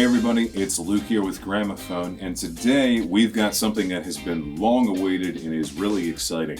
Hey everybody, it's Luke here with Gramophone, and today we've got something that has been long awaited and is really exciting.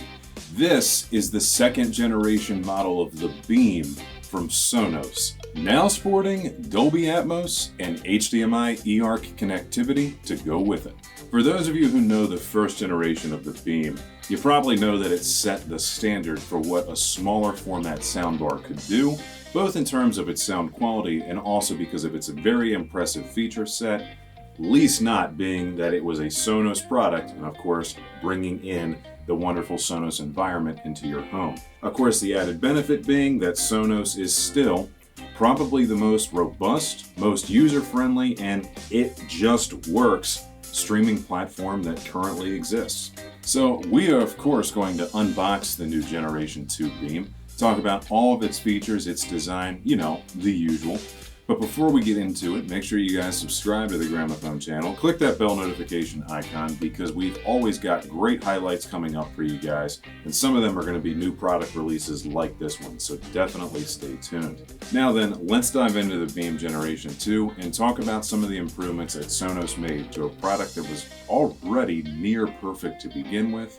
This is the second generation model of the Beam from Sonos, now sporting Dolby Atmos and HDMI eARC connectivity to go with it. For those of you who know the first generation of the Beam, you probably know that it set the standard for what a smaller format soundbar could do, both in terms of its sound quality and also because of its very impressive feature set, least not being that it was a Sonos product and of course bringing in the wonderful Sonos Environment into your home. Of course, the added benefit being that Sonos is still probably the most robust, most user-friendly, and it just works streaming platform that currently exists. So we are of course going to unbox the new Generation 2 Beam, talk about all of its features, its design, you know, the usual. But before we get into it, make sure you guys subscribe to the Gramophone channel. Click that bell notification icon because we've always got great highlights coming up for you guys. And some of them are going to be new product releases like this one, so definitely stay tuned. Now then, let's dive into the Beam Generation 2 and talk about some of the improvements that Sonos made to a product that was already near perfect to begin with,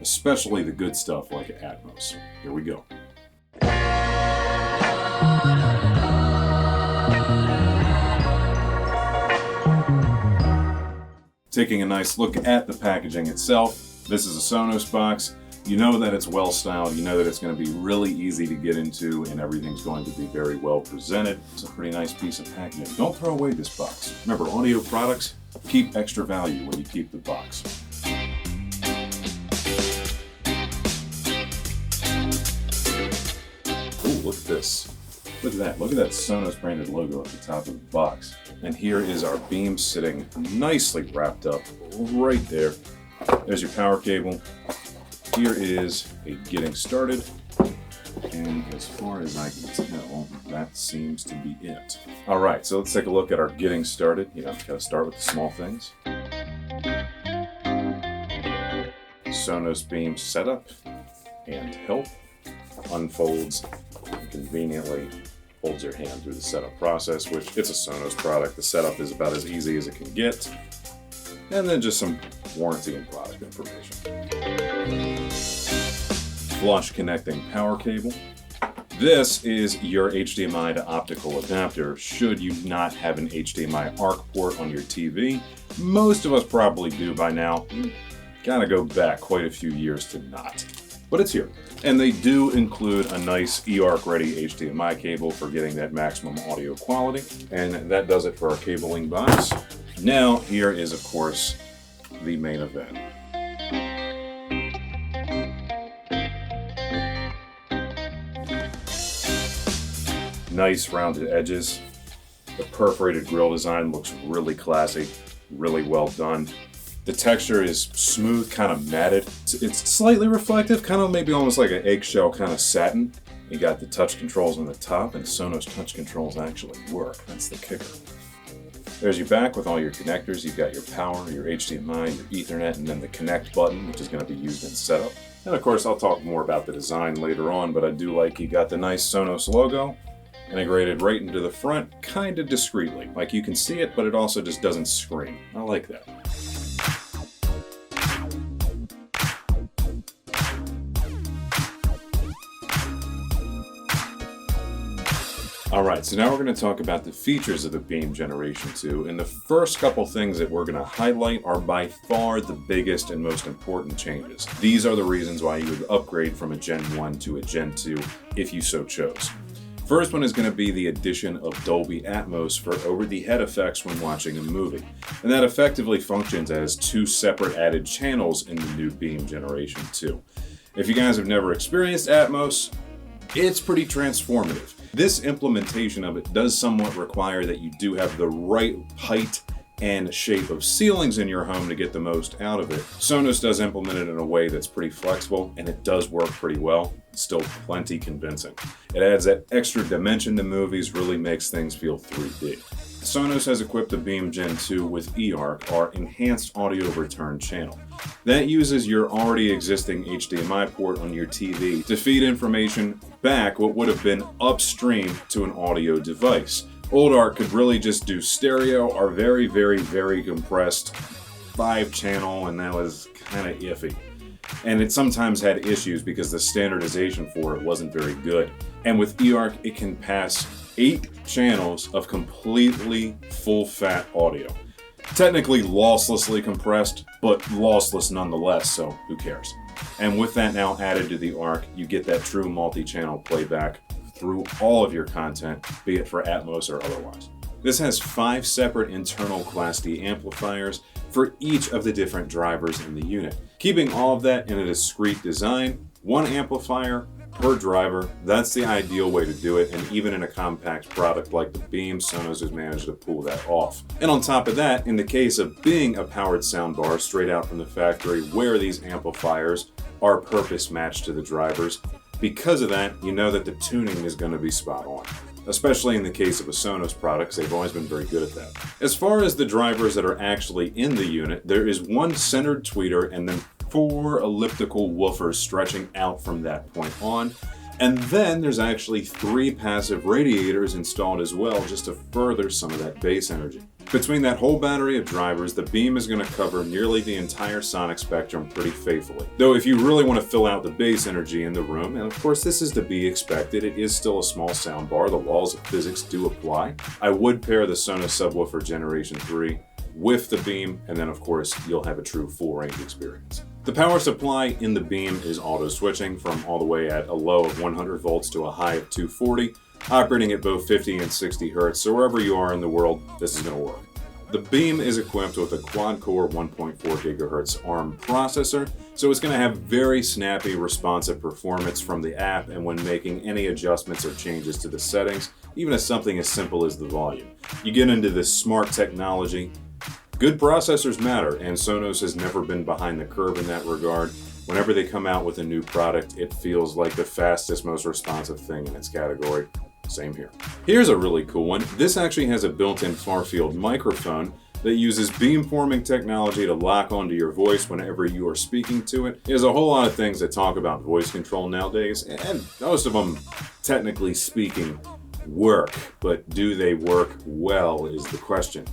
especially the good stuff like Atmos. Here we go. Taking a nice look at the packaging itself, this is a Sonos box. You know that it's well styled, you know that it's going to be really easy to get into, and everything's going to be very well presented. It's a pretty nice piece of packaging. Don't throw away this box. Remember, audio products keep extra value when you keep the box. Ooh, look at this. Look at that. Look at that Sonos branded logo at the top of the box. And here is our Beam sitting nicely wrapped up right there. There's your power cable. Here is a getting started. And as far as I can tell, that seems to be it. All right, so let's take a look at our getting started. You know, gotta start with the small things. Sonos Beam setup and help unfolds conveniently. Holds your hand through the setup process, which it's a Sonos product. The setup is about as easy as it can get. And then just some warranty and product information. Flush connecting power cable. This is your HDMI to optical adapter should you not have an HDMI ARC port on your TV. Most of us probably do by now. Gotta go back quite a few years to not. But it's here. And they do include a nice eARC ready HDMI cable for getting that maximum audio quality. And that does it for our cabling box. Now, here is, of course, the main event. Nice rounded edges. The perforated grille design looks really classy, really well done. The texture is smooth, kind of matted. It's slightly reflective, kind of maybe almost like an eggshell kind of satin. You got the touch controls on the top, and Sonos touch controls actually work. That's the kicker. There's your back with all your connectors. You've got your power, your HDMI, your Ethernet, and then the connect button, which is going to be used in setup. And of course, I'll talk more about the design later on, but I do like you got the nice Sonos logo integrated right into the front, kind of discreetly. Like you can see it, but it also just doesn't scream. I like that. Alright, so now we're going to talk about the features of the Beam Generation 2, and the first couple things that we're going to highlight are by far the biggest and most important changes. These are the reasons why you would upgrade from a Gen 1 to a Gen 2 if you so chose. First one is going to be the addition of Dolby Atmos for over-the-head effects when watching a movie, and that effectively functions as two separate added channels in the new Beam Generation 2. If you guys have never experienced Atmos, it's pretty transformative. This implementation of it does somewhat require that you do have the right height and shape of ceilings in your home to get the most out of it. Sonos does implement it in a way that's pretty flexible, and it does work pretty well. It's still plenty convincing. It adds that extra dimension to movies, really makes things feel 3D. Sonos has equipped the Beam Gen 2 with eARC, our Enhanced Audio Return channel. That uses your already existing HDMI port on your TV to feed information back what would have been upstream to an audio device. Old eARC could really just do stereo or very compressed 5-channel, and that was kind of iffy. And it sometimes had issues because the standardization for it wasn't very good. And with eARC, it can pass 8 channels of completely full-fat audio. Technically losslessly compressed, but lossless nonetheless, so who cares? And with that now added to the eARC, you get that true multi-channel playback through all of your content, be it for Atmos or otherwise. This has 5 separate internal Class D amplifiers for each of the different drivers in the unit, keeping all of that in a discrete design, 1 amplifier per driver. That's the ideal way to do it, and even in a compact product like the Beam, Sonos has managed to pull that off. And on top of that, in the case of being a powered soundbar straight out from the factory where these amplifiers are purpose matched to the drivers, because of that, you know that the tuning is going to be spot on. Especially in the case of a Sonos product, they've always been very good at that. As far as the drivers that are actually in the unit, there is 1 centered tweeter and then 4 elliptical woofers stretching out from that point on. And then there's actually 3 passive radiators installed as well, just to further some of that bass energy. Between that whole battery of drivers, the Beam is going to cover nearly the entire sonic spectrum pretty faithfully. Though if you really want to fill out the bass energy in the room, and of course this is to be expected, it is still a small soundbar, the laws of physics do apply, I would pair the Sonos Subwoofer Generation 3 with the Beam, and then of course you'll have a true full range experience. The power supply in the Beam is auto switching from all the way at a low of 100 volts to a high of 240, operating at both 50 and 60 hertz, so wherever you are in the world, this is going to work. The Beam is equipped with a quad-core 1.4 GHz ARM processor, so it's going to have very snappy, responsive performance from the app and when making any adjustments or changes to the settings, even as something as simple as the volume. You get into this smart technology. Good processors matter, and Sonos has never been behind the curve in that regard. Whenever they come out with a new product, it feels like the fastest, most responsive thing in its category. Same here. Here's a really cool one. This actually has a built-in far-field microphone that uses beamforming technology to lock onto your voice whenever you are speaking to it. There's a whole lot of things that talk about voice control nowadays, and most of them, technically speaking, work. But do they work well is the question.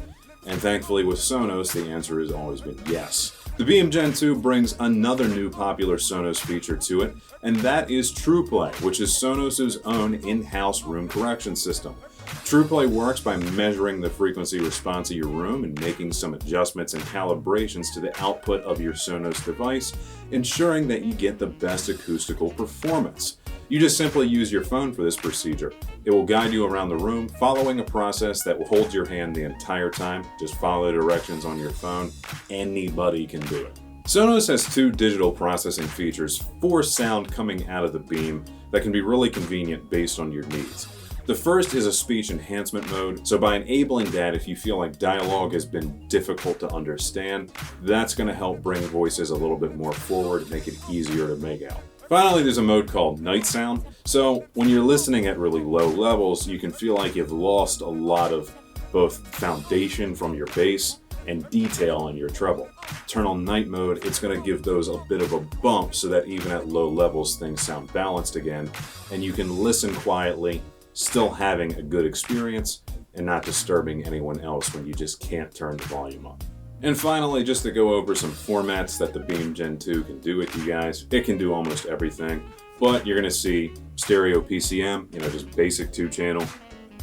And thankfully with Sonos, the answer has always been yes. The Beam Gen 2 brings another new popular Sonos feature to it, and that is Trueplay, which is Sonos' own in-house room correction system. Trueplay works by measuring the frequency response of your room and making some adjustments and calibrations to the output of your Sonos device, ensuring that you get the best acoustical performance. You just simply use your phone for this procedure. It will guide you around the room, following a process that will hold your hand the entire time. Just follow the directions on your phone. Anybody can do it. Sonos has 2 digital processing features for sound coming out of the Beam that can be really convenient based on your needs. The first is a speech enhancement mode, so by enabling that, if you feel like dialogue has been difficult to understand, that's going to help bring voices a little bit more forward and make it easier to make out. Finally, there's a mode called night sound. So when you're listening at really low levels, you can feel like you've lost a lot of both foundation from your bass and detail in your treble. Turn on night mode, it's going to give those a bit of a bump so that even at low levels things sound balanced again, and you can listen quietly, still having a good experience and not disturbing anyone else when you just can't turn the volume up. And finally, just to go over some formats that the Beam Gen 2 can do with you guys. It can do almost everything, but you're going to see stereo PCM, just basic 2-channel,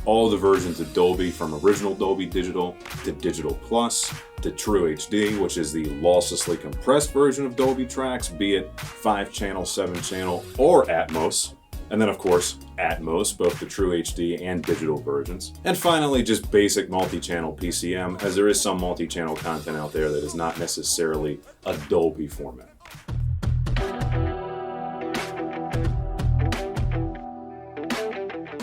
all the versions of Dolby from original Dolby Digital to Digital Plus to True HD, which is the losslessly compressed version of Dolby tracks, be it 5-channel, 7-channel, or Atmos. And then of course, Atmos, both the True HD and digital versions. And finally, just basic multi-channel PCM, as there is some multi-channel content out there that is not necessarily a Dolby format.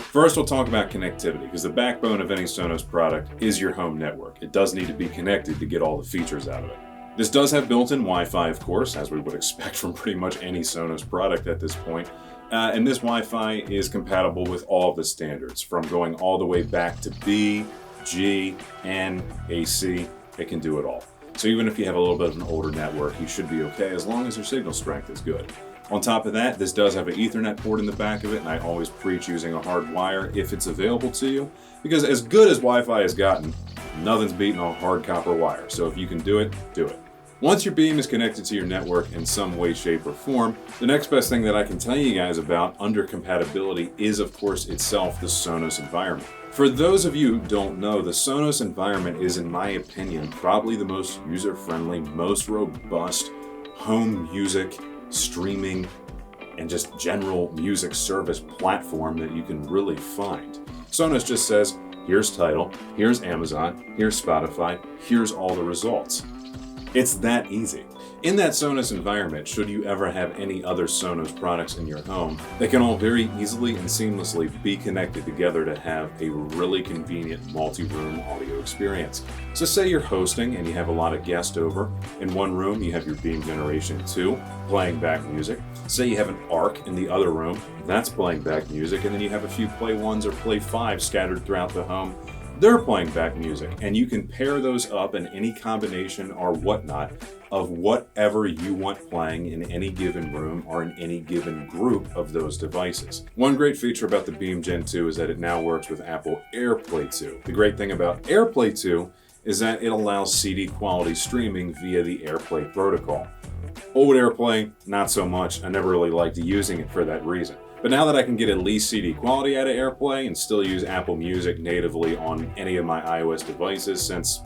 First, we'll talk about connectivity, because the backbone of any Sonos product is your home network. It does need to be connected to get all the features out of it. This does have built-in Wi-Fi, of course, as we would expect from pretty much any Sonos product at this point. And this Wi-Fi is compatible with all of the standards, from going all the way back to B, G, N, AC. It can do it all. So even if you have a little bit of an older network, you should be okay as long as your signal strength is good. On top of that, this does have an Ethernet port in the back of it, and I always preach using a hard wire if it's available to you, because as good as Wi-Fi has gotten, nothing's beating a hard copper wire. So if you can do it, do it. Once your beam is connected to your network in some way, shape, or form, the next best thing that I can tell you guys about under compatibility is, of course, itself the SONOS Environment. For those of you who don't know, the SONOS Environment is, in my opinion, probably the most user-friendly, most robust home music, streaming, and just general music service platform that you can really find. SONOS just says, here's Tidal, here's Amazon, here's Spotify, here's all the results. It's that easy. In that SONOS environment, should you ever have any other SONOS products in your home, they can all very easily and seamlessly be connected together to have a really convenient multi-room audio experience. So say you're hosting and you have a lot of guests over. In one room, you have your Beam Generation 2 playing back music. Say you have an eARC in the other room, that's playing back music, and then you have a few Play 1s or Play 5s scattered throughout the home. They're playing back music, and you can pair those up in any combination or whatnot of whatever you want playing in any given room or in any given group of those devices. One great feature about the Beam Gen 2 is that it now works with Apple AirPlay 2. The great thing about AirPlay 2 is that it allows CD quality streaming via the AirPlay protocol. Old AirPlay, not so much. I never really liked using it for that reason. But now that I can get at least CD quality out of AirPlay and still use Apple Music natively on any of my iOS devices, since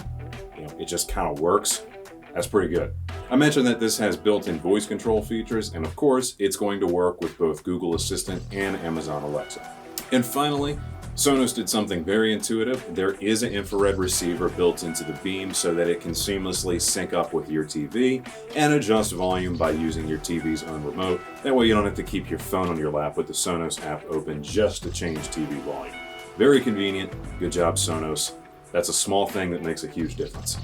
it just kind of works, that's pretty good. I mentioned that this has built-in voice control features, and of course, it's going to work with both Google Assistant and Amazon Alexa. And finally, SONOS did something very intuitive. There is an infrared receiver built into the Beam so that it can seamlessly sync up with your TV and adjust volume by using your TV's own remote. That way you don't have to keep your phone on your lap with the SONOS app open just to change TV volume. Very convenient. Good job, SONOS. That's a small thing that makes a huge difference.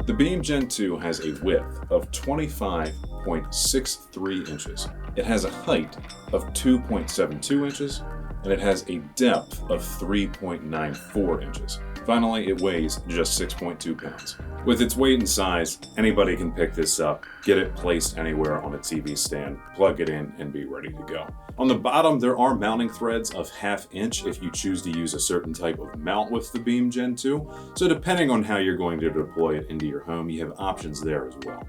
The Beam Gen 2 has a width of 25.63 inches. It has a height of 2.72 inches, and it has a depth of 3.94 inches. Finally, it weighs just 6.2 pounds. With its weight and size, anybody can pick this up, get it placed anywhere on a TV stand, plug it in, and be ready to go. On the bottom, there are mounting threads of 1/2 inch if you choose to use a certain type of mount with the Beam Gen 2. So depending on how you're going to deploy it into your home, you have options there as well.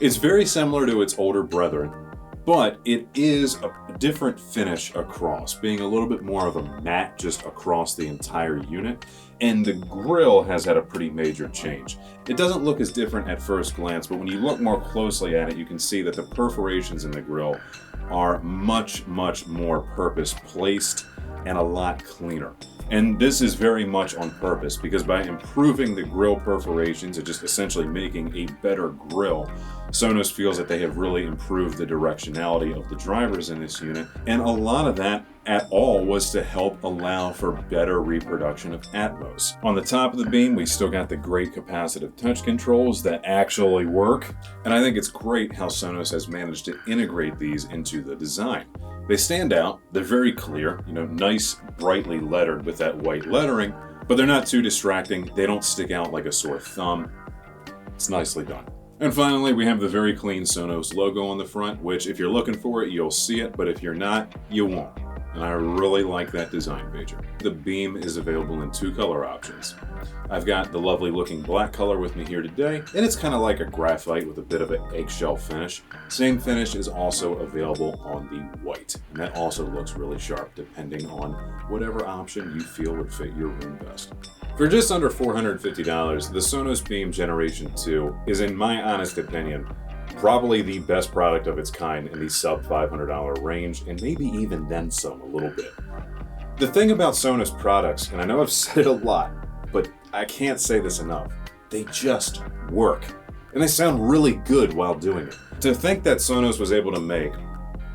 It's very similar to its older brethren, but it is a different finish across, being a little bit more of a matte just across the entire unit, and the grille has had a pretty major change. It doesn't look as different at first glance, but when you look more closely at it, you can see that the perforations in the grille are much, much more purpose placed and a lot cleaner. And this is very much on purpose, because by improving the grille perforations and just essentially making a better grille, SONOS feels that they have really improved the directionality of the drivers in this unit, and a lot of that at all was to help allow for better reproduction of Atmos. On the top of the Beam, we still got the great capacitive touch controls that actually work, and I think it's great how SONOS has managed to integrate these into the design. They stand out, they're very clear, nice, brightly lettered with that white lettering, but they're not too distracting, they don't stick out like a sore thumb. It's nicely done. And finally, we have the very clean SONOS logo on the front, which if you're looking for it, you'll see it, but if you're not, you won't. And I really like that design feature. The Beam is available in 2 color options. I've got the lovely looking black color with me here today, and it's kind of like a graphite with a bit of an eggshell finish. Same finish is also available on the white, and that also looks really sharp depending on whatever option you feel would fit your room best. For just under $450, the SONOS Beam Generation 2 is, in my honest opinion, probably the best product of its kind in the sub $500 range, and maybe even then some a little bit. The thing about SONOS products, and I know I've said it a lot, but I can't say this enough, they just work. And they sound really good while doing it. To think that SONOS was able to make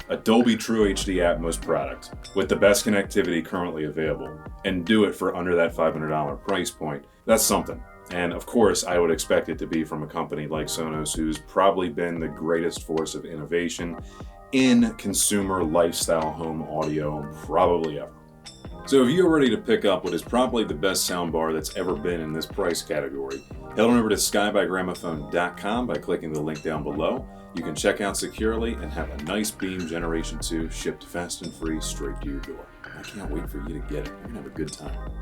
a Dolby True HD Atmos product with the best connectivity currently available and do it for under that $500 price point, that's something. And of course, I would expect it to be from a company like SONOS, who's probably been the greatest force of innovation in consumer lifestyle home audio probably ever. So if you're ready to pick up what is probably the best soundbar that's ever been in this price category, head on over to skybygramophone.com by clicking the link down below. You can check out securely and have a nice Beam Generation 2 shipped fast and free straight to your door. I can't wait for you to get it. You're going to have a good time.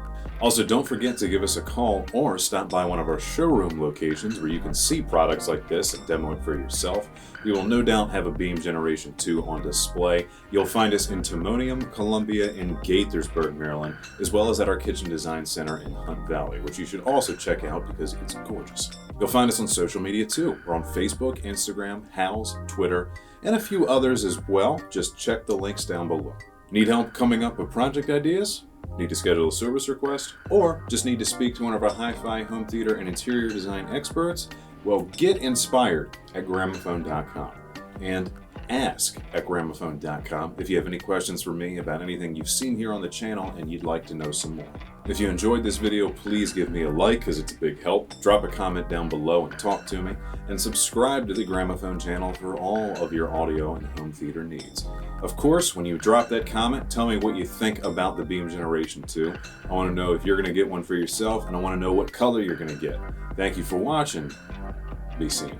Also, don't forget to give us a call or stop by one of our showroom locations where you can see products like this and demo it for yourself. We will no doubt have a Beam Generation 2 on display. You'll find us in Timonium, Columbia, and Gaithersburg, Maryland, as well as at our Kitchen Design Center in Hunt Valley, which you should also check out because it's gorgeous. You'll find us on social media too. We're on Facebook, Instagram, Houzz, Twitter, and a few others as well. Just check the links down below. Need help coming up with project ideas? Need to schedule a service request? Or just need to speak to one of our hi-fi, home theater, and interior design experts? Well, get inspired at Gramophone.com and ask at Gramophone.com if you have any questions for me about anything you've seen here on the channel and you'd like to know some more. If you enjoyed this video, please give me a like because it's a big help. Drop a comment down below and talk to me. And subscribe to the Gramophone channel for all of your audio and home theater needs. Of course, when you drop that comment, tell me what you think about the Beam Generation 2. I want to know if you're going to get one for yourself, and I want to know what color you're going to get. Thank you for watching. Be seen.